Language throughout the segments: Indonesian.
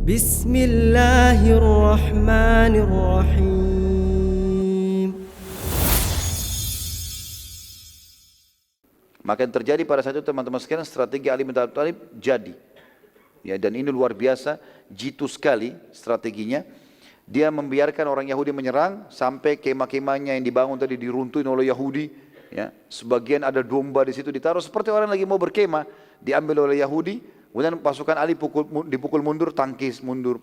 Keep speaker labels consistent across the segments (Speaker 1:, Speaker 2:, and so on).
Speaker 1: Bismillahirrahmanirrahim.
Speaker 2: Maka yang terjadi pada saat itu teman-teman sekalian, strategi Ali bin Abi Thalib jadi. Ya, dan ini luar biasa, jitu sekali strateginya. Dia membiarkan orang Yahudi menyerang sampai kemah-kemahnya yang dibangun tadi diruntuhin oleh Yahudi. Ya, sebagian ada domba di situ ditaruh seperti orang lagi mau berkemah, diambil oleh Yahudi. Kemudian pasukan Ali dipukul mundur, tangkis mundur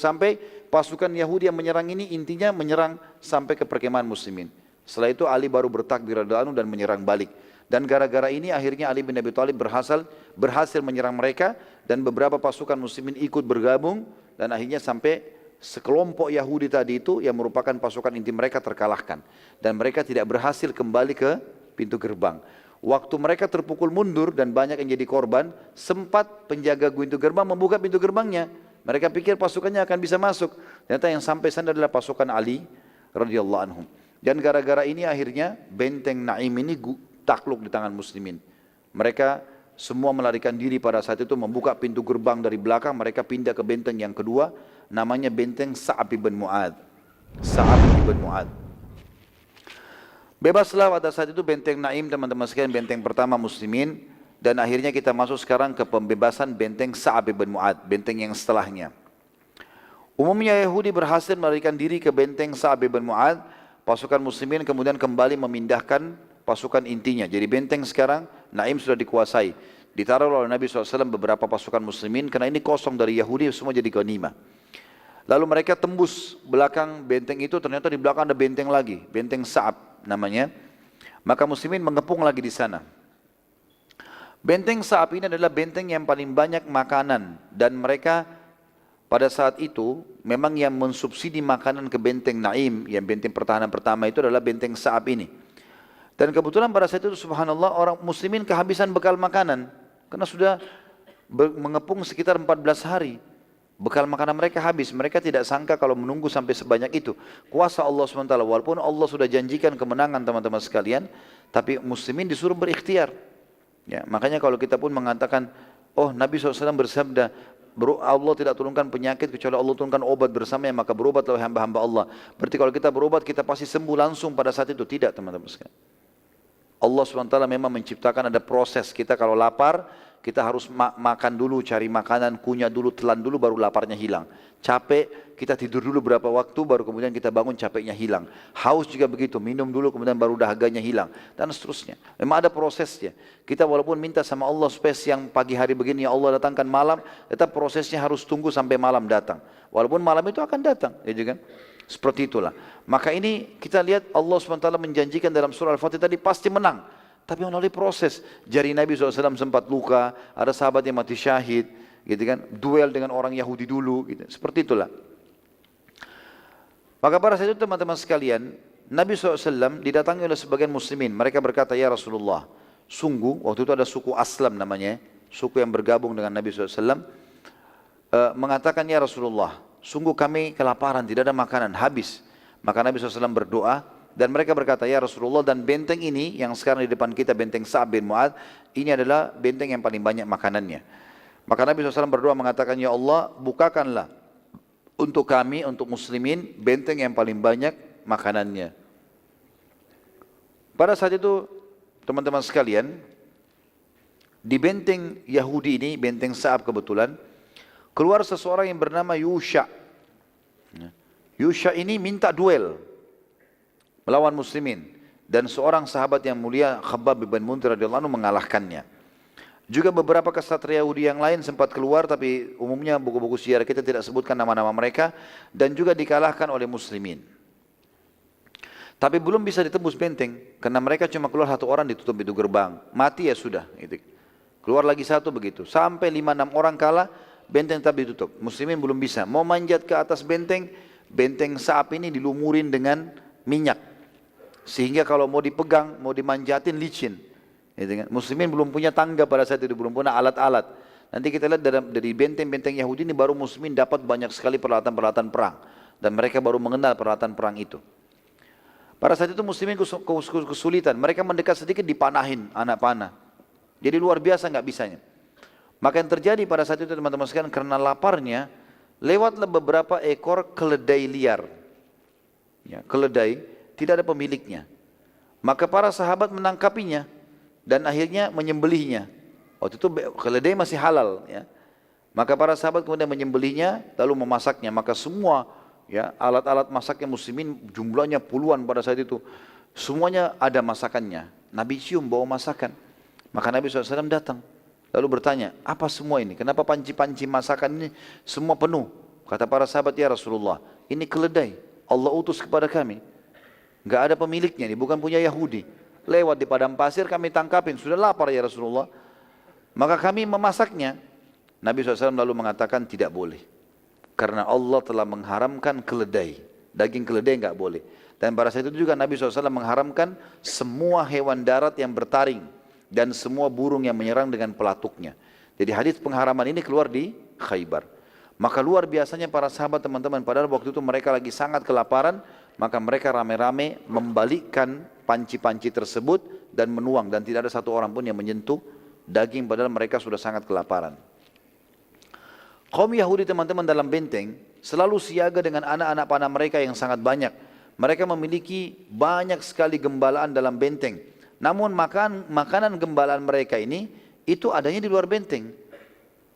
Speaker 2: sampai pasukan Yahudi yang menyerang ini intinya menyerang sampai ke perkemahan muslimin. Setelah itu Ali baru bertakbir dan menyerang balik. Dan gara-gara ini akhirnya Ali bin Abi Thalib berhasil menyerang mereka dan beberapa pasukan muslimin ikut bergabung dan akhirnya sampai sekelompok Yahudi tadi itu yang merupakan pasukan inti mereka terkalahkan dan mereka tidak berhasil kembali ke pintu gerbang. Waktu mereka terpukul mundur dan banyak yang jadi korban, sempat penjaga pintu gerbang membuka pintu gerbangnya. Mereka pikir pasukannya akan bisa masuk. Ternyata yang sampai sana adalah pasukan Ali radhiyallahu anhum. Dan gara-gara ini akhirnya benteng Naim ini takluk di tangan muslimin. Mereka semua melarikan diri pada saat itu, membuka pintu gerbang dari belakang, mereka pindah ke benteng yang kedua, namanya benteng Sa'ab bin Mu'ad. Sa'ab bin Mu'ad. Bebaslah pada saat itu benteng Naim, teman-teman sekalian, benteng pertama muslimin, dan akhirnya kita masuk sekarang ke pembebasan benteng Sa'ab bin Mu'ad, benteng yang setelahnya. Umumnya Yahudi berhasil melarikan diri ke benteng Sa'ab bin Mu'ad, pasukan muslimin kemudian kembali memindahkan pasukan intinya. Jadi benteng sekarang Naim sudah dikuasai. Ditaruh oleh Nabi SAW beberapa pasukan muslimin karena ini kosong dari Yahudi, semua jadi ghanimah. Lalu mereka tembus belakang benteng itu, ternyata di belakang ada benteng lagi, benteng Sa'ab namanya. Maka muslimin mengepung lagi di sana. Benteng Sa'ab ini adalah benteng yang paling banyak makanan dan mereka pada saat itu memang yang mensubsidi makanan ke benteng Naim, yang benteng pertahanan pertama itu adalah benteng Sa'ab ini. Dan kebetulan pada saat itu subhanallah orang muslimin kehabisan bekal makanan. Karena sudah mengepung sekitar 14 hari. Bekal makanan mereka habis. Mereka tidak sangka kalau menunggu sampai sebanyak itu. Kuasa Allah SWT. Walaupun Allah sudah janjikan kemenangan teman-teman sekalian. Tapi muslimin disuruh berikhtiar. Ya, makanya kalau kita pun mengatakan, oh Nabi SAW bersabda, Allah tidak turunkan penyakit kecuali Allah turunkan obat bersamanya, maka berobatlah hamba-hamba Allah. Berarti kalau kita berobat kita pasti sembuh langsung pada saat itu. Tidak teman-teman sekalian. Allah SWT memang menciptakan ada proses. Kita kalau lapar, kita harus makan dulu, cari makanan, kunyah dulu, telan dulu, baru laparnya hilang. Capek, kita tidur dulu berapa waktu, baru kemudian kita bangun, capeknya hilang. Haus juga begitu, minum dulu, kemudian baru dahaganya hilang. Dan seterusnya. Memang ada prosesnya. Kita walaupun minta sama Allah supaya siang pagi hari begini, ya Allah datangkan malam, tetap prosesnya harus tunggu sampai malam datang. Walaupun malam itu akan datang, ya kan? Seperti itulah. Maka ini kita lihat Allah SWT menjanjikan dalam surah Al-Fatih tadi pasti menang. Tapi melalui proses. Jari Nabi SAW sempat luka, ada sahabat yang mati syahid, gitu kan? Duel dengan orang Yahudi dulu, gitu. Seperti itulah. Maka pada saat itu teman-teman sekalian, Nabi SAW didatangi oleh sebagian muslimin. Mereka berkata, ya Rasulullah, sungguh, waktu itu ada suku Aslam namanya, suku yang bergabung dengan Nabi SAW, mengatakan, ya Rasulullah, sungguh kami kelaparan, tidak ada makanan, habis. Maka Nabi SAW berdoa dan mereka berkata, ya Rasulullah, dan benteng ini yang sekarang di depan kita, benteng Sa'ab bin Mu'ad, ini adalah benteng yang paling banyak makanannya. Maka Nabi SAW berdoa mengatakan, ya Allah, bukakanlah untuk kami, untuk muslimin, benteng yang paling banyak makanannya. Pada saat itu, teman-teman sekalian, di benteng Yahudi ini, benteng Sa'ab kebetulan, keluar seseorang yang bernama Yusha. Yusha ini minta duel melawan muslimin. Dan seorang sahabat yang mulia Khabbab bin Munzir radhiyallahu anhu mengalahkannya. Juga beberapa kesatria Yahudi yang lain sempat keluar, tapi umumnya buku-buku sejarah kita tidak sebutkan nama-nama mereka. Dan juga dikalahkan oleh muslimin. Tapi belum bisa ditembus benteng, karena mereka cuma keluar satu orang ditutup pintu gerbang. Mati ya sudah. Gitu. Keluar lagi satu begitu. Sampai 5-6 orang kalah, benteng tetap ditutup. Muslimin belum bisa. Mau manjat ke atas benteng, benteng Sa'ab ini dilumurin dengan minyak. Sehingga kalau mau dipegang, mau dimanjatin licin. Muslimin belum punya tangga pada saat itu, belum punya alat-alat. Nanti kita lihat dari benteng-benteng Yahudi ini baru muslimin dapat banyak sekali peralatan-peralatan perang. Dan mereka baru mengenal peralatan perang itu. Pada saat itu muslimin kesulitan. Mereka mendekat sedikit dipanahin anak panah. Jadi luar biasa nggak bisanya. Maka yang terjadi pada saat itu teman-teman sekalian, karena laparnya, lewatlah beberapa ekor keledai liar. Ya, keledai tidak ada pemiliknya. Maka para sahabat menangkapinya dan akhirnya menyembelihnya. Waktu itu keledai masih halal, ya. Maka para sahabat kemudian menyembelihnya lalu memasaknya. Maka semua, ya, alat-alat masaknya muslimin jumlahnya puluhan pada saat itu. Semuanya ada masakannya. Nabi cium bau masakan. Maka Nabi SAW datang. Lalu bertanya, apa semua ini? Kenapa panci-panci masakan ini semua penuh? Kata para sahabat, ya Rasulullah, ini keledai. Allah utus kepada kami. Enggak ada pemiliknya, ini bukan punya Yahudi. Lewat di padang pasir kami tangkapin, sudah lapar ya Rasulullah. Maka kami memasaknya. Nabi SAW lalu mengatakan tidak boleh. Karena Allah telah mengharamkan keledai. Daging keledai enggak boleh. Dan pada saat itu juga Nabi SAW mengharamkan semua hewan darat yang bertaring. Dan semua burung yang menyerang dengan pelatuknya. Jadi hadis pengharaman ini keluar di Khaybar. Maka luar biasanya para sahabat teman-teman, padahal waktu itu mereka lagi sangat kelaparan, maka mereka rame-rame membalikkan panci-panci tersebut dan menuang, dan tidak ada satu orang pun yang menyentuh daging padahal mereka sudah sangat kelaparan. Kaum Yahudi teman-teman dalam benteng selalu siaga dengan anak-anak panah mereka yang sangat banyak. Mereka memiliki banyak sekali gembalaan dalam benteng. Namun makanan gembalaan mereka ini itu adanya di luar benteng.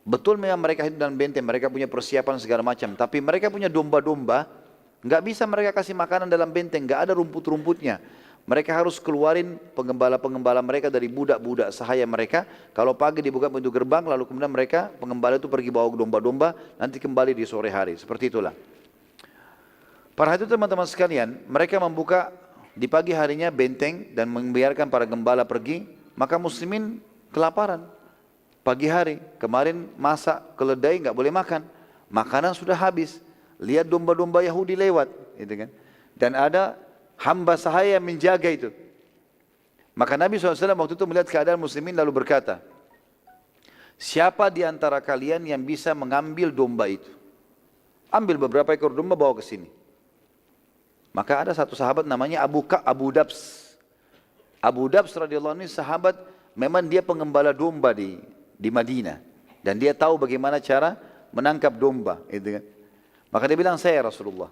Speaker 2: Betul memang mereka hidup dalam benteng, mereka punya persiapan segala macam. Tapi mereka punya domba-domba, nggak bisa mereka kasih makanan dalam benteng, nggak ada rumput-rumputnya. Mereka harus keluarin pengembala-pengembala mereka dari budak-budak sahaya mereka. Kalau pagi dibuka pintu gerbang, lalu kemudian mereka pengembala itu pergi bawa domba-domba, nanti kembali di sore hari. Seperti itulah. Pada hari itu teman-teman sekalian, mereka membuka di pagi harinya benteng dan membiarkan para gembala pergi, maka muslimin kelaparan. Pagi hari, kemarin masak keledai nggak boleh makan, makanan sudah habis. Lihat domba-domba Yahudi lewat, gitu kan? Dan ada hamba sahaya yang menjaga itu. Maka Nabi SAW waktu itu melihat keadaan muslimin lalu berkata, siapa di antara kalian yang bisa mengambil domba itu? Ambil beberapa ekor domba bawa ke sini. Maka ada satu sahabat namanya Abu Dabs. Abu Dabs radhiyallahu anhu sahabat, memang dia pengembala domba di Madinah, dan dia tahu bagaimana cara menangkap domba, gitu kan. Maka dia bilang, saya Rasulullah.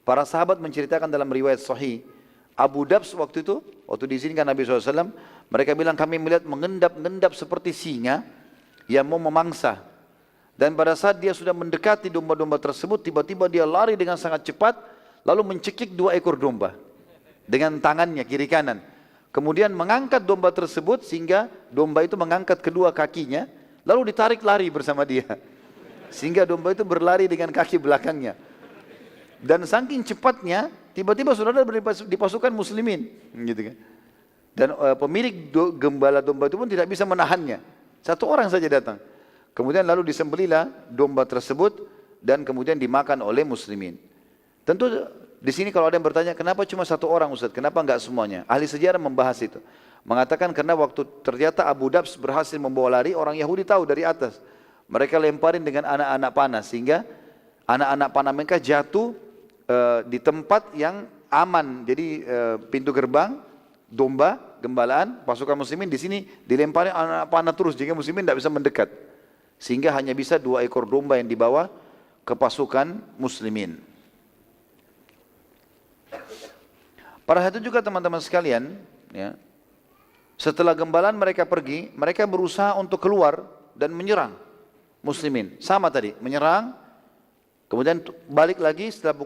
Speaker 2: Para sahabat menceritakan dalam riwayat sahih, Abu Dabs waktu itu, waktu diizinkan Nabi SAW, mereka bilang kami melihat mengendap-endap seperti singa yang mau memangsa. Dan pada saat dia sudah mendekati domba-domba tersebut, tiba-tiba dia lari dengan sangat cepat, lalu mencekik 2 ekor domba dengan tangannya kiri kanan. Kemudian mengangkat domba tersebut sehingga domba itu mengangkat kedua kakinya, lalu ditarik lari bersama dia. Sehingga domba itu berlari dengan kaki belakangnya. Dan saking cepatnya, tiba-tiba saudara di pasukan muslimin, gitu kan. Dan pemilik gembala domba itu pun tidak bisa menahannya. Satu orang saja datang. Kemudian lalu disembelilah domba tersebut dan kemudian dimakan oleh muslimin. Tentu di sini kalau ada yang bertanya, kenapa cuma satu orang Ustaz? Kenapa enggak semuanya? Ahli sejarah membahas itu. Mengatakan karena waktu ternyata Abu Dabs berhasil membawa lari, orang Yahudi tahu dari atas. Mereka lemparin dengan anak-anak panah, sehingga anak-anak panah mereka jatuh di tempat yang aman. Jadi pintu gerbang, domba, gembalaan, pasukan muslimin di sini dilemparin anak panah terus, sehingga muslimin tidak bisa mendekat. Sehingga hanya bisa 2 ekor domba yang dibawa ke pasukan muslimin. Pada saat itu juga teman-teman sekalian, ya, setelah gembalaan mereka pergi, mereka berusaha untuk keluar dan menyerang muslimin. Sama tadi, menyerang, kemudian balik lagi setelah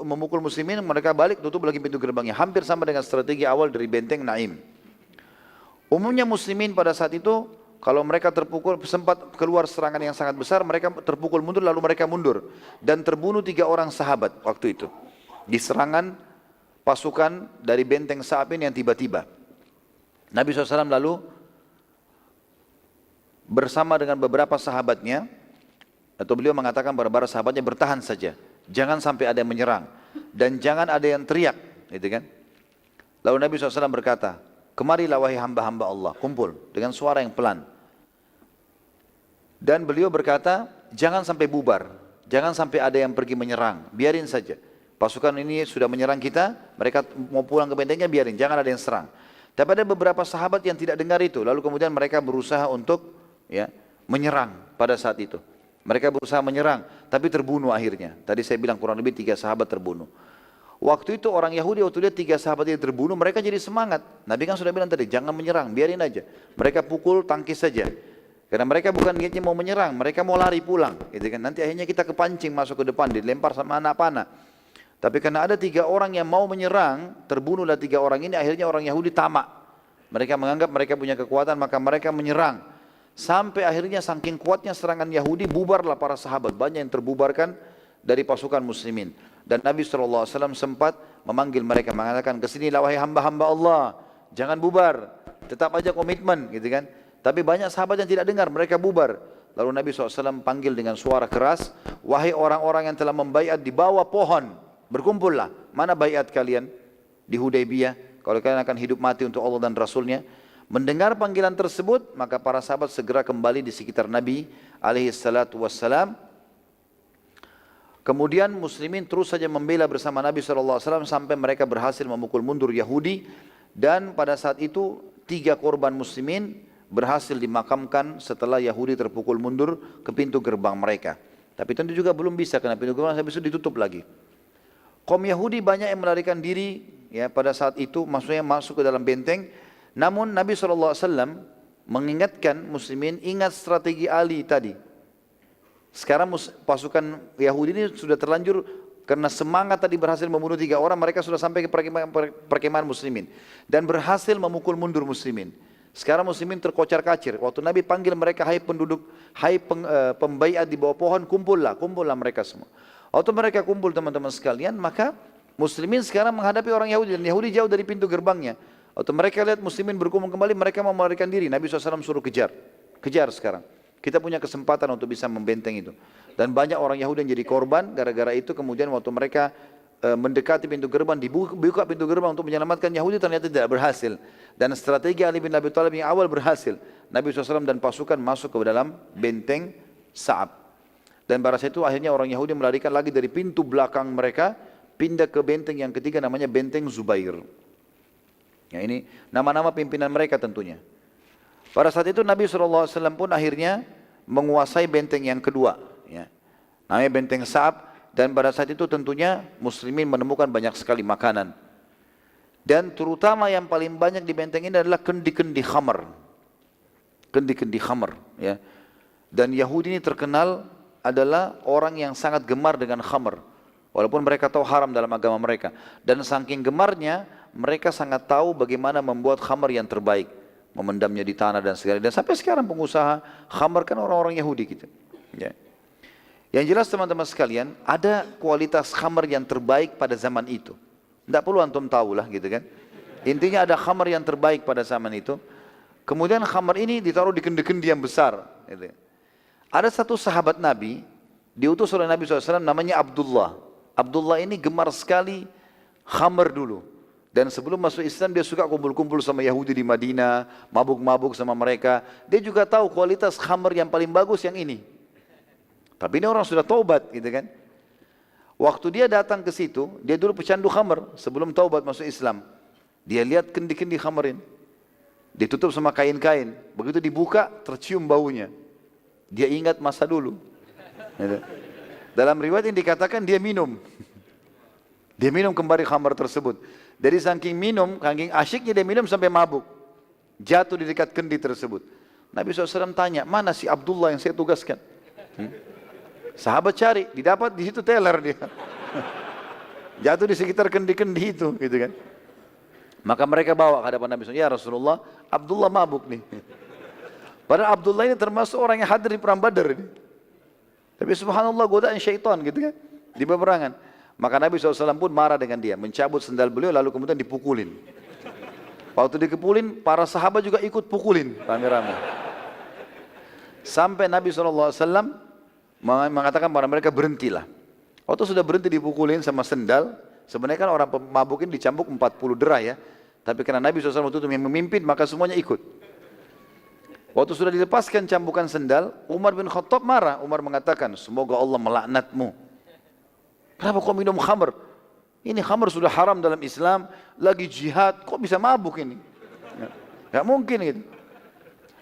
Speaker 2: memukul muslimin, mereka balik tutup lagi pintu gerbangnya. Hampir sama dengan strategi awal dari benteng Naim. Umumnya muslimin pada saat itu, kalau mereka terpukul, sempat keluar serangan yang sangat besar, mereka terpukul mundur, lalu mereka mundur. Dan terbunuh 3 orang sahabat waktu itu. Di serangan pasukan dari benteng Sa'ab yang tiba-tiba. Nabi SAW lalu bersama dengan beberapa sahabatnya, atau beliau mengatakan kepada para sahabatnya, bertahan saja, jangan sampai ada yang menyerang, dan jangan ada yang teriak, gitu kan. Lalu Nabi SAW berkata, kemarilah wahai hamba-hamba Allah, kumpul dengan suara yang pelan. Dan beliau berkata, jangan sampai bubar, jangan sampai ada yang pergi menyerang, biarin saja. Pasukan ini sudah menyerang kita, mereka mau pulang ke bentengnya, biarin, jangan ada yang serang. Tapi ada beberapa sahabat yang tidak dengar itu, lalu kemudian mereka berusaha untuk, ya, menyerang pada saat itu. Mereka berusaha menyerang, tapi terbunuh akhirnya. Tadi saya bilang kurang lebih 3 sahabat terbunuh. Waktu itu orang Yahudi waktu lihat 3 sahabat ini terbunuh, mereka jadi semangat. Nabi kan sudah bilang tadi, jangan menyerang, biarin aja. Mereka pukul, tangkis saja. Karena mereka bukan niatnya mau menyerang, mereka mau lari pulang. Gitu kan. Nanti akhirnya kita kepancing masuk ke depan, dilempar sama anak panah. Tapi karena ada 3 orang yang mau menyerang, terbunuhlah 3 orang ini, akhirnya orang Yahudi tamak. Mereka menganggap mereka punya kekuatan, maka mereka menyerang. Sampai akhirnya saking kuatnya serangan Yahudi, bubarlah para sahabat. Banyak yang terbubarkan dari pasukan muslimin. Dan Nabi SAW sempat memanggil mereka, mengatakan, kesinilah wahai hamba-hamba Allah, jangan bubar, tetap aja komitmen, gitu kan. Tapi banyak sahabat yang tidak dengar, mereka bubar. Lalu Nabi SAW panggil dengan suara keras, wahai orang-orang yang telah membaiat di bawah pohon, berkumpullah, mana baiat kalian di Hudaybiyah, kalau kalian akan hidup mati untuk Allah dan Rasulnya. Mendengar panggilan tersebut, maka para sahabat segera kembali di sekitar Nabi SAW. Kemudian muslimin terus saja membela bersama Nabi SAW sampai mereka berhasil memukul mundur Yahudi. Dan pada saat itu 3 korban muslimin berhasil dimakamkan setelah Yahudi terpukul mundur ke pintu gerbang mereka. Tapi tentu juga belum bisa karena pintu gerbang habis itu ditutup lagi. Kaum Yahudi banyak yang melarikan diri ya pada saat itu, maksudnya masuk ke dalam benteng. Namun Nabi SAW mengingatkan muslimin, ingat strategi Ali tadi. Sekarang pasukan Yahudi ini sudah terlanjur karena semangat tadi berhasil membunuh 3 orang, mereka sudah sampai ke perkemahan muslimin. Dan berhasil memukul mundur muslimin. Sekarang muslimin terkocar-kacir. Waktu Nabi panggil mereka, hai penduduk, hai pembaiat di bawah pohon, kumpullah mereka semua. Waktu mereka kumpul teman-teman sekalian, maka muslimin sekarang menghadapi orang Yahudi. Dan Yahudi jauh dari pintu gerbangnya. Waktu mereka lihat muslimin berkumpul kembali, mereka mau melarikan diri. Nabi SAW suruh kejar. Kejar sekarang. Kita punya kesempatan untuk bisa membenteng itu. Dan banyak orang Yahudi yang jadi korban. Gara-gara itu kemudian waktu mereka mendekati pintu gerbang, dibuka pintu gerbang untuk menyelamatkan Yahudi, ternyata tidak berhasil. Dan strategi Ali bin Abi Thalib yang awal berhasil. Nabi SAW dan pasukan masuk ke dalam benteng Sa'ab. Dan pada saat itu akhirnya orang Yahudi melarikan lagi dari pintu belakang mereka, pindah ke benteng yang ketiga namanya benteng Zubair. Ya, ini nama-nama pimpinan mereka tentunya. Pada saat itu Nabi SAW pun akhirnya menguasai benteng yang kedua. Ya. Namanya benteng Sa'ab. Dan pada saat itu tentunya muslimin menemukan banyak sekali makanan. Dan terutama yang paling banyak di benteng ini adalah kendi-kendi khamar. Kendi-kendi khamar. Ya. Dan Yahudi ini terkenal adalah orang yang sangat gemar dengan khamar. Walaupun mereka tahu haram dalam agama mereka. Dan saking gemarnya, mereka sangat tahu bagaimana membuat khamar yang terbaik. Memendamnya di tanah dan segala. Dan sampai sekarang pengusaha khamar kan orang-orang Yahudi gitu. Ya. Yang jelas teman-teman sekalian, ada kualitas khamar yang terbaik pada zaman itu. Tidak perlu antum tahu lah gitu kan. Intinya ada khamar yang terbaik pada zaman itu. Kemudian khamar ini ditaruh di kendi-kendi yang besar. Gitu. Ada satu sahabat Nabi, diutus oleh Nabi SAW namanya Abdullah. Abdullah ini gemar sekali khamar dulu. Dan sebelum masuk Islam dia suka kumpul-kumpul sama Yahudi di Madinah, mabuk-mabuk sama mereka. Dia juga tahu kualitas khamar yang paling bagus yang ini. Tapi ini orang sudah taubat gitu kan. Waktu dia datang ke situ, dia dulu pecandu khamar sebelum taubat masuk Islam. Dia lihat kendi-kendi khamar ini. Ditutup sama kain-kain. Begitu dibuka, tercium baunya. Dia ingat masa dulu. Gitu. Dalam riwayat yang dikatakan dia minum. Dia minum kembali khamar tersebut. Dari saking minum, saking asyiknya dia minum sampai mabuk. Jatuh di dekat kendi tersebut. Nabi SAW tanya, mana si Abdullah yang saya tugaskan? Sahabat cari, didapat di situ teler dia. Jatuh di sekitar kendi-kendi itu, gitu kan. Maka mereka bawa ke hadapan Nabi SAW, ya Rasulullah, Abdullah mabuk nih. Padahal Abdullah ini termasuk orang yang hadir di perang Badar ini. Tapi subhanallah godaan syaitan gitu kan, di peperangan. Maka Nabi SAW pun marah dengan dia, mencabut sendal beliau lalu kemudian dipukulin. Waktu dikepulin, para sahabat juga ikut pukulin, rame-rame. Sampai Nabi SAW mengatakan pada mereka berhentilah. Waktu sudah berhenti dipukulin sama sendal, sebenarnya kan orang pemabuk ini dicambuk 40 derah ya. Tapi karena Nabi SAW waktu itu yang memimpin, maka semuanya ikut. Waktu sudah dilepaskan cambukan sendal, Umar bin Khattab marah. Umar mengatakan, semoga Allah melaknatmu. Kenapa kau minum khamr? Ini khamr sudah haram dalam Islam, lagi jihad, kok bisa mabuk ini? Gak mungkin gitu.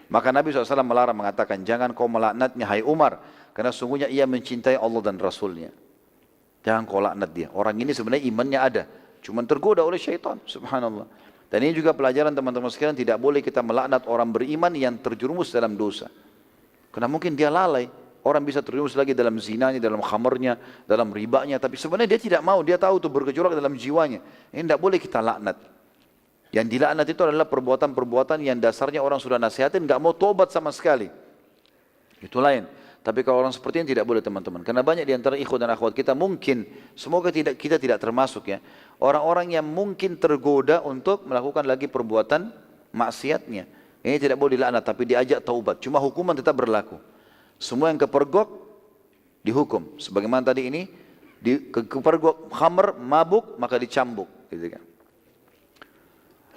Speaker 2: Maka Nabi SAW melarang mengatakan, jangan kau melaknatnya hai Umar. karena sungguhnya ia mencintai Allah dan Rasulnya. Jangan kau laknat dia. Orang ini sebenarnya imannya ada, cuma tergoda oleh syaitan, subhanallah. Dan ini juga pelajaran teman-teman sekalian, tidak boleh kita melaknat orang beriman yang terjerumus dalam dosa. Karena mungkin dia lalai. Orang bisa terjerumus lagi dalam zinanya, dalam khamarnya, dalam ribanya. Tapi sebenarnya dia tidak mau, dia tahu itu bergejolak dalam jiwanya. Ini tidak boleh kita laknat. Yang dilaknat itu adalah perbuatan-perbuatan yang dasarnya orang sudah nasihatin, nggak mau tobat sama sekali. Itu lain. Tapi kalau orang seperti ini tidak boleh teman-teman. Karena banyak di antara ikhwan dan akhwat kita mungkin, semoga kita tidak termasuk ya. Orang-orang yang mungkin tergoda untuk melakukan lagi perbuatan maksiatnya. Ini tidak boleh dilaknat, tapi diajak taubat. Cuma hukuman tetap berlaku. Semua yang kepergok dihukum. Sebagaimana tadi ini, kepergok khamr, mabuk, maka dicambuk. Gitu kan.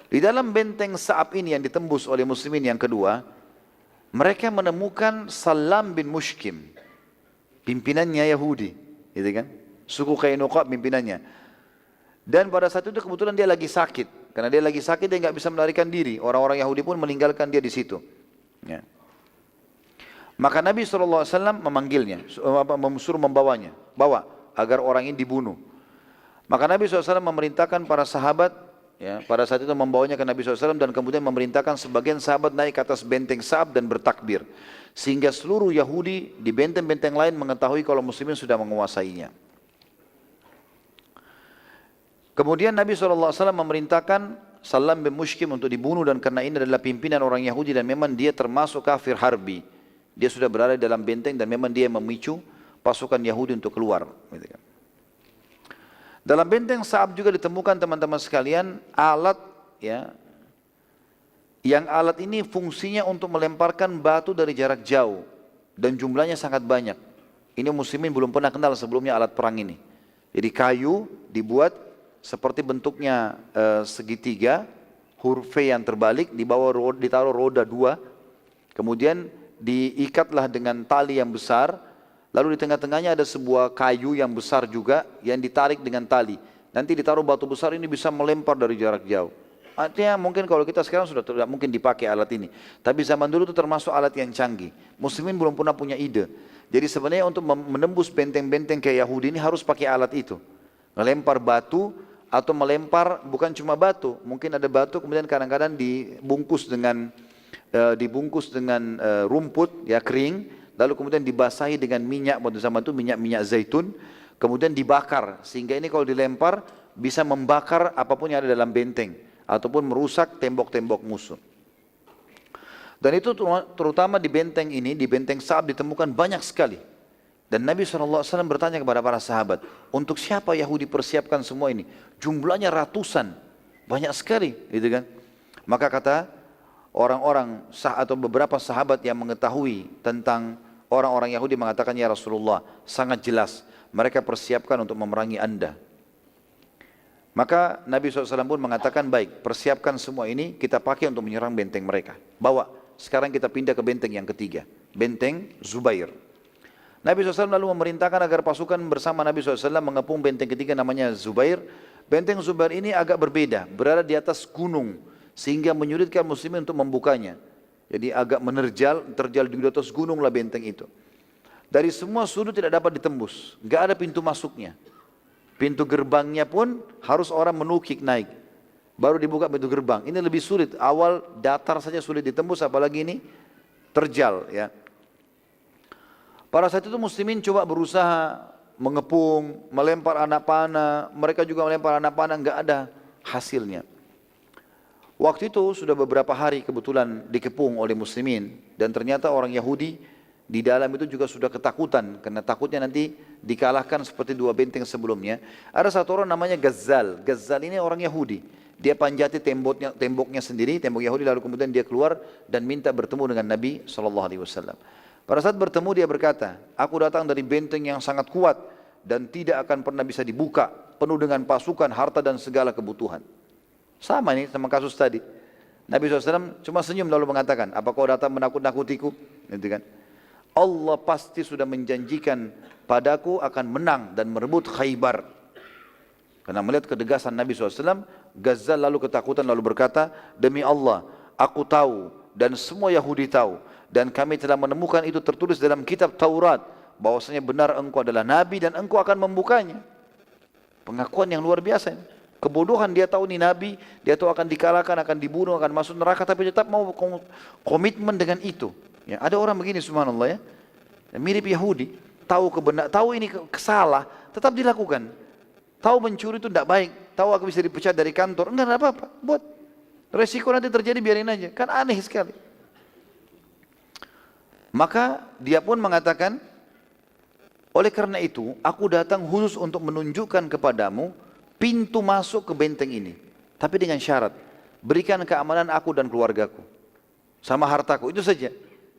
Speaker 2: Di dalam benteng Sa'ab ini yang ditembus oleh muslimin yang kedua, mereka menemukan Salam bin Mushkim, pimpinannya Yahudi, gitu kan? Suku Qainuqa pimpinannya. Dan pada saat itu kebetulan dia lagi sakit, karena dia lagi sakit dia nggak bisa melarikan diri. Orang-orang Yahudi pun meninggalkan dia di situ. Ya. Maka Nabi SAW memanggilnya, suruh membawanya, bawa agar orang ini dibunuh. Maka Nabi SAW memerintahkan para sahabat, ya, pada saat itu membawanya ke Nabi SAW dan kemudian memerintahkan sebagian sahabat naik ke atas benteng Sa'ab dan bertakbir. Sehingga seluruh Yahudi di benteng-benteng lain mengetahui kalau muslimin sudah menguasainya. Kemudian Nabi SAW memerintahkan Salam bin Mushkim untuk dibunuh dan karena ini adalah pimpinan orang Yahudi dan memang dia termasuk kafir harbi. Dia sudah berada di dalam benteng dan memang dia memicu pasukan Yahudi untuk keluar. Dalam benteng Sa'ab juga ditemukan teman-teman sekalian alat, ya, yang alat ini fungsinya untuk melemparkan batu dari jarak jauh dan jumlahnya sangat banyak. Ini muslimin belum pernah kenal sebelumnya alat perang ini. Jadi kayu dibuat seperti bentuknya segitiga, huruf V yang terbalik, di bawah ditaruh roda dua, kemudian diikatlah dengan tali yang besar, lalu di tengah-tengahnya ada sebuah kayu yang besar juga yang ditarik dengan tali. Nanti ditaruh batu besar ini bisa melempar dari jarak jauh. Artinya mungkin kalau kita sekarang sudah tidak mungkin dipakai alat ini. Tapi zaman dulu itu termasuk alat yang canggih. Muslimin belum pernah punya ide. Jadi sebenarnya untuk menembus benteng-benteng kayak Yahudi ini harus pakai alat itu. Melempar batu atau melempar bukan cuma batu. Mungkin ada batu kemudian kadang-kadang dibungkus dengan rumput ya kering, lalu kemudian dibasahi dengan minyak, pada zaman itu minyak zaitun, kemudian dibakar sehingga ini kalau dilempar bisa membakar apapun yang ada dalam benteng ataupun merusak tembok-tembok musuh. Dan itu terutama di benteng ini, di benteng Sa'ab ditemukan banyak sekali. Dan Nabi SAW bertanya kepada para sahabat, untuk siapa Yahudi persiapkan semua ini? Jumlahnya ratusan, banyak sekali, gitu kan? Maka kata orang-orang atau beberapa sahabat yang mengetahui tentang orang-orang Yahudi mengatakan, ya Rasulullah, sangat jelas mereka persiapkan untuk memerangi Anda. Maka Nabi SAW pun mengatakan, baik, persiapkan semua ini, kita pakai untuk menyerang benteng mereka. Bawa, sekarang kita pindah ke benteng yang ketiga, benteng Zubair. Nabi SAW lalu memerintahkan agar pasukan bersama Nabi SAW mengepung benteng ketiga namanya Zubair. Benteng Zubair ini agak berbeda, berada di atas gunung, sehingga menyulitkan muslimin untuk membukanya. Jadi agak terjal di atas gunung lah benteng itu. Dari semua sudut tidak dapat ditembus, nggak ada pintu masuknya. Pintu gerbangnya pun harus orang menukik naik, baru dibuka pintu gerbang. Ini lebih sulit, awal datar saja sulit ditembus, apalagi ini terjal. Ya. Pada saat itu muslimin coba berusaha mengepung, melempar anak panah, mereka juga melempar anak panah, nggak ada hasilnya. Waktu itu sudah beberapa hari kebetulan dikepung oleh muslimin dan ternyata orang Yahudi di dalam itu juga sudah ketakutan karena takutnya nanti dikalahkan seperti dua benteng sebelumnya. Ada satu orang namanya Ghazal. Ghazal ini orang Yahudi. Dia panjati temboknya sendiri, tembok Yahudi, lalu kemudian dia keluar dan minta bertemu dengan Nabi SAW. Pada saat bertemu dia berkata, aku datang dari benteng yang sangat kuat dan tidak akan pernah bisa dibuka, penuh dengan pasukan, harta dan segala kebutuhan. Sama ini sama kasus tadi. Nabi SAW cuma senyum lalu mengatakan, apa kau datang menakut-nakutiku? Gitu kan? Allah pasti sudah menjanjikan padaku akan menang dan merebut Khaybar. Karena melihat ketegasan Nabi SAW, Ghazal lalu ketakutan lalu berkata, demi Allah, aku tahu dan semua Yahudi tahu dan kami telah menemukan itu tertulis dalam kitab Taurat bahwasanya benar engkau adalah nabi dan engkau akan membukanya. Pengakuan yang luar biasa. Kebodohan, dia tahu ini nabi, dia tahu akan dikalahkan, akan dibunuh, akan masuk neraka, tapi tetap mau komitmen dengan itu. Ya, ada orang begini subhanallah ya. Mirip Yahudi, tahu ini salah, tetap dilakukan. Tahu mencuri itu tidak baik, tahu aku bisa dipecat dari kantor, enggak ada apa-apa, buat. Resiko nanti terjadi biarin aja, kan aneh sekali. Maka dia pun mengatakan, oleh karena itu aku datang khusus untuk menunjukkan kepadamu pintu masuk ke benteng ini. Tapi dengan syarat, berikan keamanan aku dan keluargaku, sama hartaku, itu saja.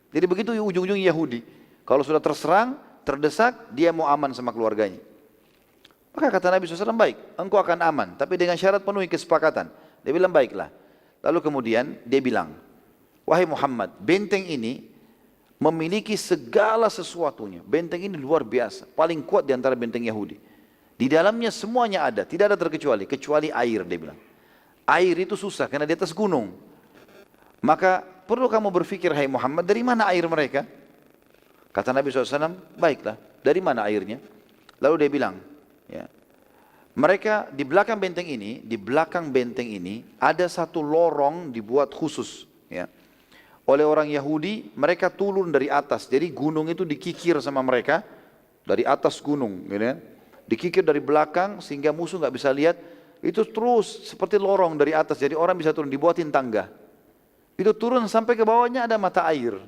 Speaker 2: Jadi begitu ujung-ujung Yahudi. Kalau sudah terserang, terdesak, dia mau aman sama keluarganya. Maka kata Nabi SAW, baik, engkau akan aman, tapi dengan syarat penuhi kesepakatan. Dia bilang, baiklah. Lalu kemudian dia bilang, wahai Muhammad, benteng ini memiliki segala sesuatunya. Benteng ini luar biasa, paling kuat di antara benteng Yahudi. Di dalamnya semuanya ada, tidak ada terkecuali, kecuali air, dia bilang. Air itu susah, karena di atas gunung. Maka perlu kamu berpikir, hai Muhammad, dari mana air mereka? Kata Nabi SAW, baiklah, dari mana airnya? Lalu dia bilang, ya, mereka di belakang benteng ini, ada satu lorong dibuat khusus, ya, oleh orang Yahudi. Mereka turun dari atas, jadi gunung itu dikikir sama mereka, dari atas gunung, gitu kan? Dikikir dari belakang sehingga musuh nggak bisa lihat, itu terus seperti lorong dari atas, jadi orang bisa turun, dibuatin tangga. Itu turun sampai ke bawahnya ada mata air,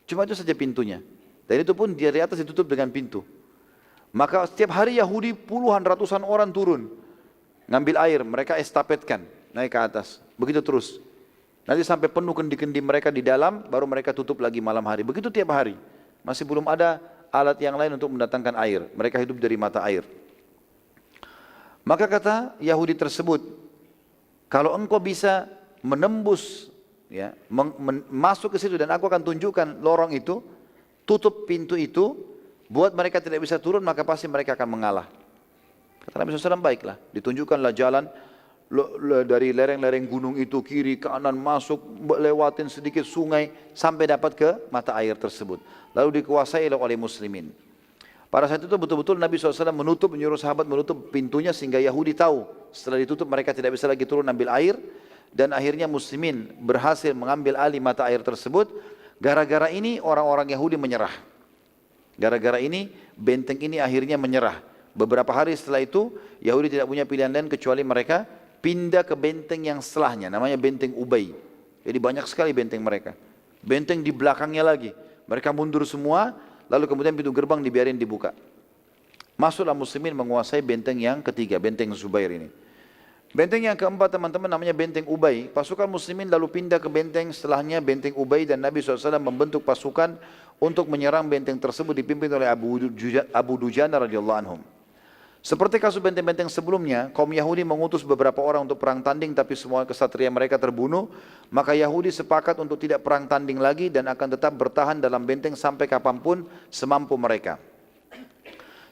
Speaker 2: cuma itu saja pintunya. Dan itu pun dari atas ditutup dengan pintu. Maka setiap hari Yahudi puluhan ratusan orang turun, ngambil air, mereka estafetkan, naik ke atas. Begitu terus. Nanti sampai penuh kendi-kendi mereka di dalam, baru mereka tutup lagi malam hari. Begitu tiap hari. Masih belum ada alat yang lain untuk mendatangkan air. Mereka hidup dari mata air. Maka kata Yahudi tersebut, kalau engkau bisa menembus, ya, masuk ke situ dan aku akan tunjukkan lorong itu, tutup pintu itu, buat mereka tidak bisa turun, maka pasti mereka akan mengalah. Kata Nabi SAW, baiklah, ditunjukkanlah jalan dari lereng-lereng gunung itu, kiri, kanan, masuk, lewatin sedikit sungai, sampai dapat ke mata air tersebut. Lalu dikuasai oleh muslimin. Pada saat itu betul-betul Nabi SAW menyuruh sahabat menutup pintunya, sehingga Yahudi tahu, setelah ditutup mereka tidak bisa lagi turun ambil air, dan akhirnya muslimin berhasil mengambil alih mata air tersebut. Gara-gara ini orang-orang Yahudi menyerah. Gara-gara ini benteng ini akhirnya menyerah. Beberapa hari setelah itu Yahudi tidak punya pilihan lain kecuali mereka pindah ke benteng yang setelahnya, namanya benteng Ubay. Jadi banyak sekali benteng mereka. Benteng di belakangnya lagi. Mereka mundur semua, lalu kemudian pintu gerbang dibiarin dibuka. Masuklah muslimin menguasai benteng yang ketiga, benteng Zubair ini. Benteng yang keempat teman-teman namanya benteng Ubay. Pasukan muslimin lalu pindah ke benteng setelahnya, benteng Ubay, dan Nabi SAW membentuk pasukan untuk menyerang benteng tersebut dipimpin oleh Abu Dujana radhiyallahu anhum. Seperti kasus benteng-benteng sebelumnya, kaum Yahudi mengutus beberapa orang untuk perang tanding, tapi semua kesatria mereka terbunuh. Maka Yahudi sepakat untuk tidak perang tanding lagi dan akan tetap bertahan dalam benteng sampai kapanpun semampu mereka.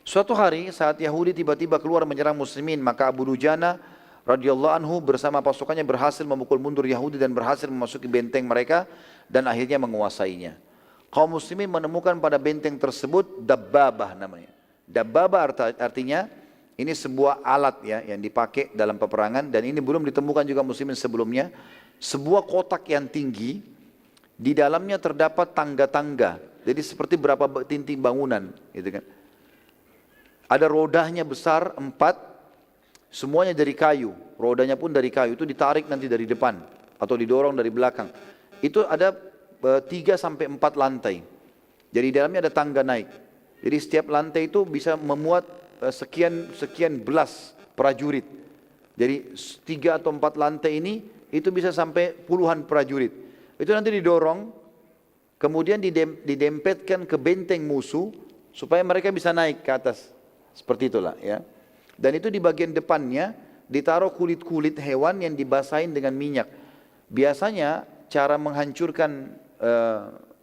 Speaker 2: Suatu hari saat Yahudi tiba-tiba keluar menyerang muslimin, maka Abu Dujana radhiyallahu anhu bersama pasukannya berhasil memukul mundur Yahudi dan berhasil memasuki benteng mereka dan akhirnya menguasainya. Kaum muslimin menemukan pada benteng tersebut dabbabah namanya. Dabbabah artinya ini sebuah alat ya yang dipakai dalam peperangan, dan ini belum ditemukan juga muslimin sebelumnya. Sebuah kotak yang tinggi, di dalamnya terdapat tangga-tangga. Jadi seperti berapa tinting bangunan, gitu kan. Ada rodanya besar 4. Semuanya dari kayu, rodanya pun dari kayu, itu ditarik nanti dari depan atau didorong dari belakang. Itu ada 3 sampai 4 lantai. Jadi di dalamnya ada tangga naik. Jadi setiap lantai itu bisa memuat sekian belas prajurit. Jadi 3 atau 4 lantai ini itu bisa sampai puluhan prajurit. Itu nanti didorong, kemudian didempetkan ke benteng musuh supaya mereka bisa naik ke atas. Seperti itulah ya. Dan itu di bagian depannya ditaruh kulit-kulit hewan yang dibasahin dengan minyak. Biasanya cara menghancurkan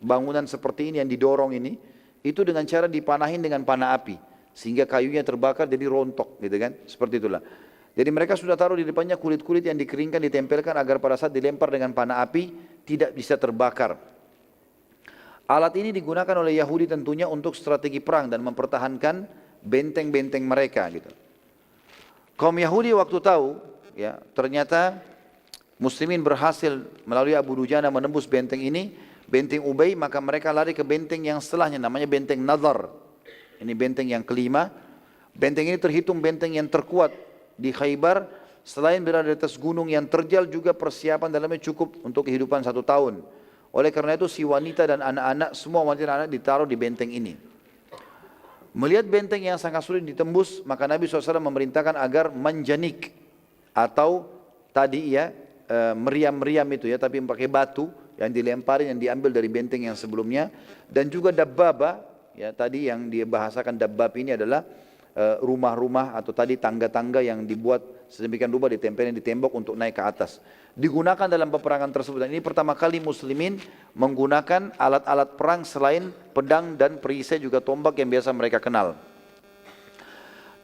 Speaker 2: bangunan seperti ini yang didorong ini, itu dengan cara dipanahin dengan panah api. Sehingga kayunya terbakar jadi rontok gitu kan. Seperti itulah. Jadi mereka sudah taruh di depannya kulit-kulit yang dikeringkan, ditempelkan agar pada saat dilempar dengan panah api tidak bisa terbakar. Alat ini digunakan oleh Yahudi tentunya untuk strategi perang dan mempertahankan benteng-benteng mereka gitu. Kaum Yahudi waktu tahu ya ternyata Muslimin berhasil melalui Abu Dujana menembus benteng ini, benteng Ubay, maka mereka lari ke benteng yang setelahnya namanya benteng Nadar. Ini benteng yang kelima. Benteng ini terhitung benteng yang terkuat di Khaybar. Selain berada di atas gunung yang terjal, juga persiapan dalamnya cukup untuk kehidupan 1 tahun. Oleh karena itu si wanita dan anak-anak, semua wanita dan anak ditaruh di benteng ini. Melihat benteng yang sangat sulit ditembus, maka Nabi SAW memerintahkan agar manjanik atau tadi ya meriam-meriam itu ya, tapi pakai batu yang dilemparin, yang diambil dari benteng yang sebelumnya, dan juga dabbaba ya, tadi yang dia bahasakan dabbab ini adalah rumah-rumah atau tadi tangga-tangga yang dibuat sedemikian rupa ditempelin di tembok untuk naik ke atas. Digunakan dalam peperangan tersebut. Dan ini pertama kali muslimin menggunakan alat-alat perang selain pedang dan perisai juga tombak yang biasa mereka kenal.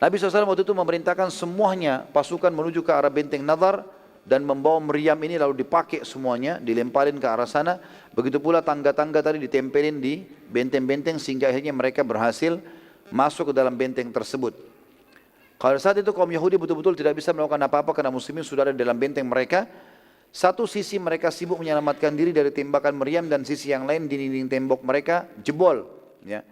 Speaker 2: Nabi SAW waktu itu memerintahkan semuanya pasukan menuju ke arah benteng Nadar dan membawa meriam ini lalu dipakai semuanya, dilemparin ke arah sana. Begitu pula tangga-tangga tadi ditempelin di benteng-benteng sehingga akhirnya mereka berhasil masuk ke dalam benteng tersebut. Kalau saat itu kaum Yahudi betul-betul tidak bisa melakukan apa-apa karena muslimin sudah ada di dalam benteng mereka. Satu sisi mereka sibuk menyelamatkan diri dari tembakan meriam dan sisi yang lain di dinding tembok mereka jebol ya,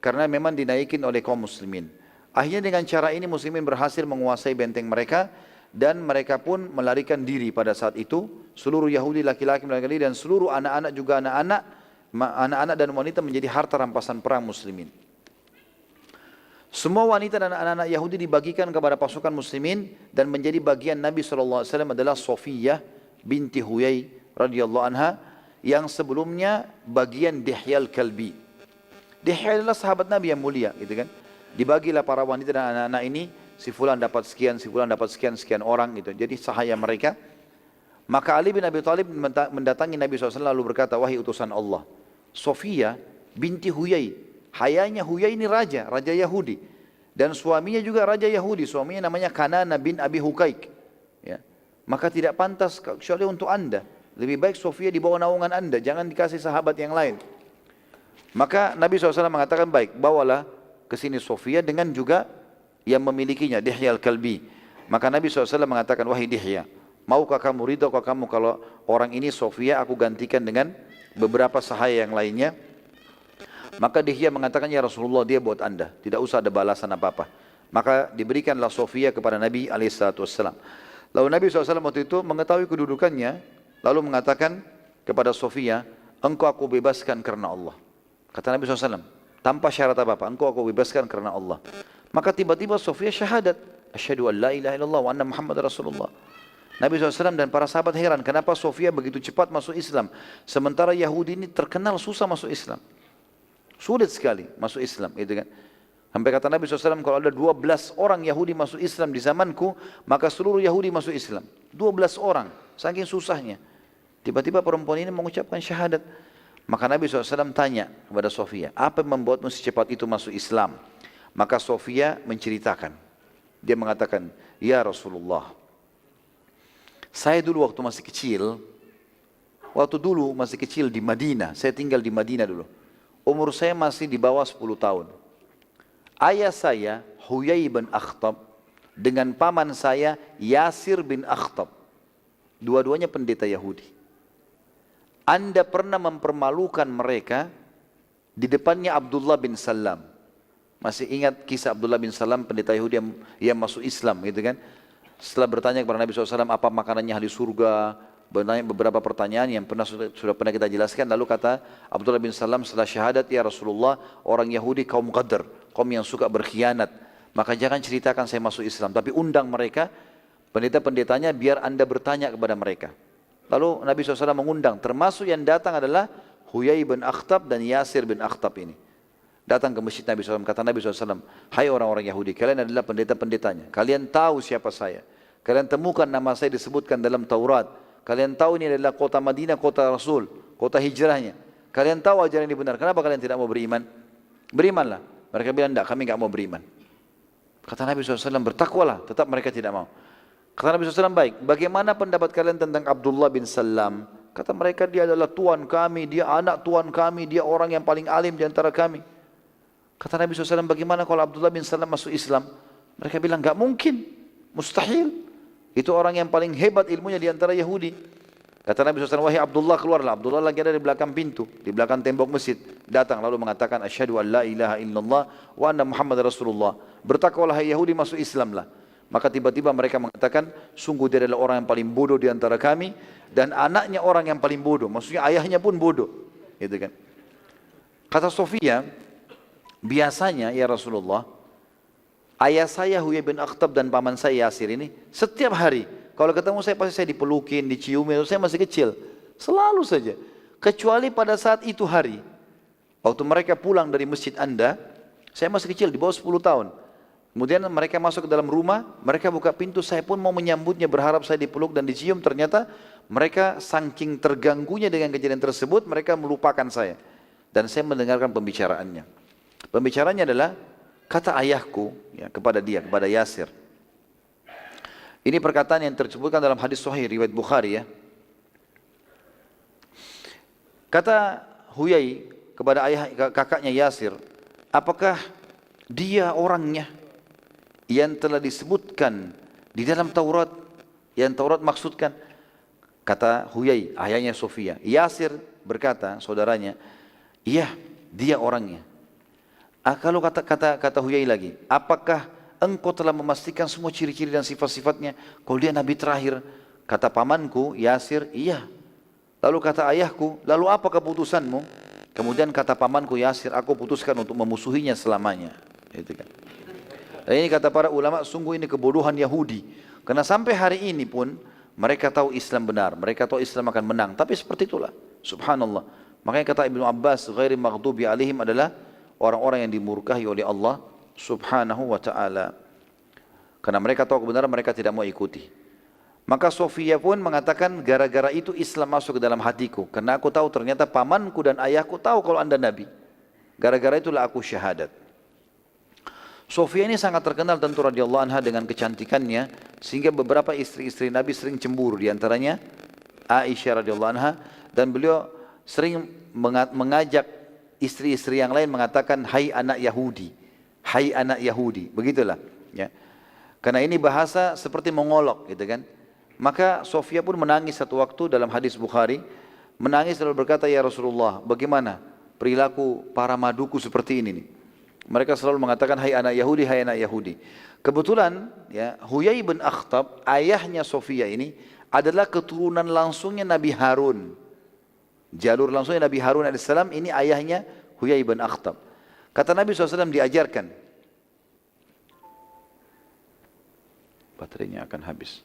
Speaker 2: karena memang dinaikin oleh kaum muslimin. Akhirnya dengan cara ini muslimin berhasil menguasai benteng mereka dan mereka pun melarikan diri pada saat itu. Seluruh Yahudi laki-laki melarikan diri dan seluruh anak-anak juga anak-anak dan wanita menjadi harta rampasan perang muslimin. Semua wanita dan anak-anak Yahudi dibagikan kepada pasukan muslimin dan menjadi bagian Nabi SAW adalah Sofiyah binti Huyai radhiyallahu anha yang sebelumnya bagian Dihya al-Kalbi. Dihya adalah sahabat Nabi yang mulia gitu kan. Dibagilah para wanita dan anak-anak ini, si fulan dapat sekian, si fulan dapat sekian orang gitu. Jadi sahaya mereka. Maka Ali bin Abi Thalib mendatangi Nabi SAW lalu berkata, wahai utusan Allah, Sofiyah binti Huyai. Hayanya Huyai ini raja Yahudi. Dan suaminya juga raja Yahudi, suaminya namanya Kanana bin Abi Hukaik. Ya. Maka tidak pantas kecuali untuk anda. Lebih baik Sofiyah di bawah naungan anda, jangan dikasih sahabat yang lain. Maka Nabi SAW mengatakan, baik, bawalah ke sini Sofiyah dengan juga yang memilikinya, Dihya al-Kalbi. Maka Nabi SAW mengatakan, wahai Dihya, maukah kamu, ridhokah kamu kalau orang ini Sofiyah aku gantikan dengan beberapa sahaya yang lainnya? Maka Dihya mengatakan, ya Rasulullah, dia buat anda, tidak usah ada balasan apa-apa. Maka diberikanlah Sofiyah kepada Nabi SAW. Lalu Nabi SAW waktu itu mengetahui kedudukannya, lalu mengatakan kepada Sofiyah, engkau aku bebaskan karena Allah. Kata Nabi SAW, tanpa syarat apa-apa, engkau aku bebaskan karena Allah. Maka tiba-tiba Sofiyah syahadat, asyhadu an la ilaha illallah wa anna Muhammad Rasulullah. Nabi SAW dan para sahabat heran, kenapa Sofiyah begitu cepat masuk Islam, sementara Yahudi ini terkenal susah masuk Islam. Sulit sekali masuk Islam, gitu kan. Sampai kata Nabi SAW, kalau ada 12 orang Yahudi masuk Islam di zamanku, maka seluruh Yahudi masuk Islam. 12 orang, saking susahnya. Tiba-tiba perempuan ini mengucapkan syahadat. Maka Nabi SAW tanya kepada Sofiyah, apa yang membuatmu secepat itu masuk Islam? Maka Sofiyah menceritakan. Dia mengatakan, ya Rasulullah, saya dulu waktu masih kecil di Madinah, saya tinggal di Madinah dulu. Umur saya masih di bawah 10 tahun. Ayah saya, Huyai bin Akhtab, dengan paman saya, Yasir bin Akhtab. Dua-duanya pendeta Yahudi. Anda pernah mempermalukan mereka di depannya Abdullah bin Salam. Masih ingat kisah Abdullah bin Salam, pendeta Yahudi yang masuk Islam gitu kan. Setelah bertanya kepada Nabi SAW, apa makanannya ahli surga, bertanya beberapa pertanyaan yang sudah pernah kita jelaskan. Lalu kata Abdullah bin Salam setelah syahadat, ya Rasulullah, orang Yahudi kaum qadr, kaum yang suka berkhianat. Maka jangan ceritakan saya masuk Islam, tapi undang mereka, pendeta-pendetanya, biar anda bertanya kepada mereka. Lalu Nabi SAW mengundang, termasuk yang datang adalah Huyai bin Akhtab dan Yasir bin Akhtab ini. Datang ke masjid Nabi SAW, kata Nabi SAW, hai orang-orang Yahudi, kalian adalah pendeta-pendetanya, kalian tahu siapa saya, kalian temukan nama saya disebutkan dalam Taurat, kalian tahu ini adalah kota Madinah, kota Rasul, kota hijrahnya, kalian tahu ajaran ini benar, kenapa kalian tidak mau beriman? Berimanlah. Mereka bilang, tidak, kami tidak mau beriman. Kata Nabi SAW, bertakwalah, tetap mereka tidak mau. Kata Nabi SAW, baik, bagaimana pendapat kalian tentang Abdullah bin Salam, Kata mereka, dia adalah Tuhan kami, dia anak Tuhan kami, dia orang yang paling alim di antara kami. Kata Nabi SAW, bagaimana kalau Abdullah bin Salam masuk Islam? Mereka bilang, enggak mungkin, mustahil. Itu orang yang paling hebat ilmunya di antara Yahudi. Kata Nabi SAW, wahai Abdullah, keluarlah. Abdullah lagi ada di belakang pintu, di belakang tembok masjid. Datang lalu mengatakan, asyhadu an la ilaha illallah wa anna Muhammad Rasulullah. Bertakwalah hai Yahudi, masuk Islamlah. Maka tiba-tiba mereka mengatakan, sungguh dia adalah orang yang paling bodoh di antara kami, dan anaknya orang yang paling bodoh. Maksudnya ayahnya pun bodoh. Gitu kan. Kata Sofia, biasanya ya Rasulullah, ayah saya Huyai bin Akhtab dan paman saya Yasir ini, setiap hari, kalau ketemu saya pasti saya dipelukin, diciumin, saya masih kecil. Selalu saja. Kecuali pada saat itu hari, waktu mereka pulang dari masjid Anda, saya masih kecil, di bawah 10 tahun. Kemudian mereka masuk ke dalam rumah, mereka buka pintu, saya pun mau menyambutnya, berharap saya dipeluk dan dicium. Ternyata mereka saking terganggunya dengan kejadian tersebut, mereka melupakan saya. Dan saya mendengarkan pembicaraannya. Pembicaraannya adalah, kata ayahku ya, kepada dia, kepada Yasir. Ini perkataan yang tersebutkan dalam hadis sahih riwayat Bukhari ya. Kata Huyai kepada ayah kakaknya Yasir, apakah dia orangnya yang telah disebutkan di dalam Taurat, yang Taurat maksudkan? Kata Huyai, ayahnya Sofia. Yasir berkata, saudaranya, iya, dia orangnya. Kalau kata Huyai lagi, apakah engkau telah memastikan semua ciri-ciri dan sifat-sifatnya? Kalau dia Nabi terakhir, kata pamanku Yasir, iya. Lalu kata ayahku, lalu apa keputusanmu? Kemudian kata pamanku Yasir, aku putuskan untuk memusuhinya selamanya. Itu kan. Dan ini kata para ulama, sungguh ini kebodohan Yahudi. Karena sampai hari ini pun mereka tahu Islam benar, mereka tahu Islam akan menang. Tapi seperti itulah, subhanallah. Makanya kata Ibnu Abbas, ghairi maghdubi alaihim adalah orang-orang yang dimurkahi oleh Allah subhanahu wa ta'ala. Karena mereka tahu kebenaran, mereka tidak mau ikuti. Maka Sofia pun mengatakan, gara-gara itu Islam masuk ke dalam hatiku. Karena aku tahu ternyata pamanku dan ayahku tahu kalau anda Nabi. Gara-gara itulah aku syahadat. Sofia ini sangat terkenal tentu radhiyallahu anha dengan kecantikannya, sehingga beberapa istri-istri Nabi sering cemburu, diantaranya Aisyah radhiyallahu anha, dan beliau sering mengajak istri-istri yang lain mengatakan, hai anak Yahudi, hai anak Yahudi, begitulah. Ya. Karena ini bahasa seperti mengolok, gitu kan. Maka Sofia pun menangis satu waktu dalam hadis Bukhari, menangis lalu berkata, ya Rasulullah, bagaimana perilaku para maduku seperti ini nih? Mereka selalu mengatakan, hai anak Yahudi, hai anak Yahudi. Kebetulan, ya, Huyai bin Akhtab, ayahnya Sofia ini, adalah keturunan langsungnya Nabi Harun. Jalur langsungnya Nabi Harun AS, ini ayahnya Huyai bin Akhtab. Kata Nabi SAW diajarkan, baterainya akan habis.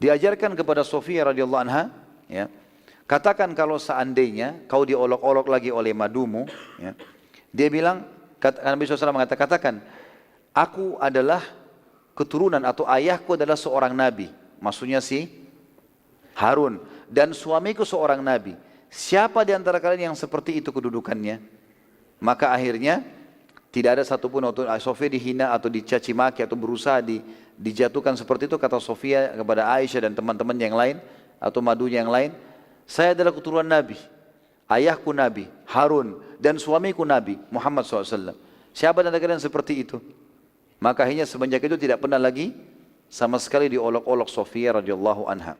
Speaker 2: Diajarkan kepada Sofia radhiyallahu anha, ya, katakan kalau seandainya kau diolok-olok lagi oleh madumu, ya, dia bilang, Nabi SAW mengatakan, aku adalah keturunan atau ayahku adalah seorang nabi, maksudnya si Harun, dan suamiku seorang nabi. Siapa di antara kalian yang seperti itu kedudukannya? Maka akhirnya tidak ada satupun waktu Sofia dihina atau dicaci maki atau berusaha dijatuhkan seperti itu. Kata Sofia kepada Aisyah dan teman-teman yang lain atau madunya yang lain, saya adalah keturunan nabi, ayahku Nabi Harun, dan suamiku Nabi Muhammad SAW. Siapa dan kalian seperti itu? Maka akhirnya semenjak itu tidak pernah lagi sama sekali diolok-olok Sofia radhiyallahu anha.